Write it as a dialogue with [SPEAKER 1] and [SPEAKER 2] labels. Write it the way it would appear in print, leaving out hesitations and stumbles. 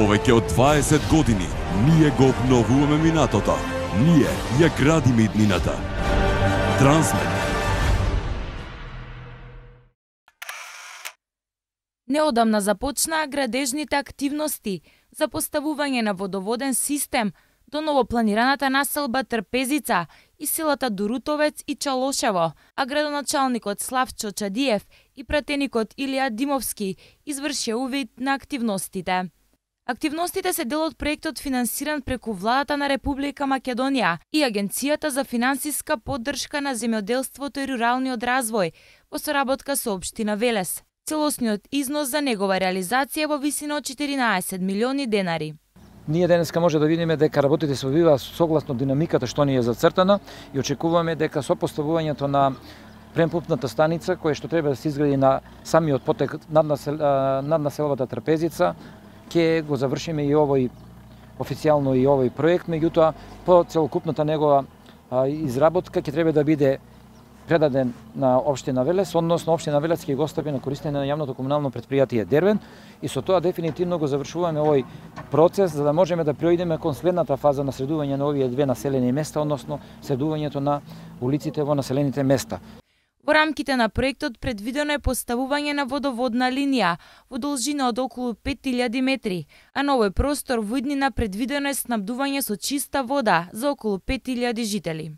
[SPEAKER 1] Повеќе од 20 години ние го обновуваме минатото. Ние ја градиме иднината. Трансмет.
[SPEAKER 2] Неодамна започнаа градежните активности за поставување на водоводен систем до новопланираната населба Трпезица и селата Дурутовец и Чалошево, а градоначалникот Славчо Чадиев и пратеникот Илија Димовски извршија увид на активностите. Активностите се дел од проектот финансиран преку владата на Република Македонија и Агенцијата за финансиска поддршка на земјоделството и руралниот развој во соработка со општина Велес. Целосниот износ за негова реализација во висина од 14 милиони денари.
[SPEAKER 3] Ние денеска може да видиме дека работите се одвиваат согласно динамиката што ни е зацртана и очекуваме дека со поставувањето на премпумпната станица која што треба да се изгради на самиот потек над населбата Трпезица, ќе го завршиме и овој официјално и овој проект, меѓутоа по целокупната негова изработка ќе треба да биде предаден на општина Велес, односно општина Велес ќе го остави на користење на јавното комунално претпријатие Дервен и со тоа дефинитивно го завршуваме овој процес за да можеме да преоидеме кон следната фаза на средување на овие две населени места, односно средувањето на улиците во населените места.
[SPEAKER 2] Во рамките на проектот предвидено е поставување на водоводна линија во должина од околу 5000 метри, а на овој простор во иднина предвидено е снабдување со чиста вода за околу 5000 жители.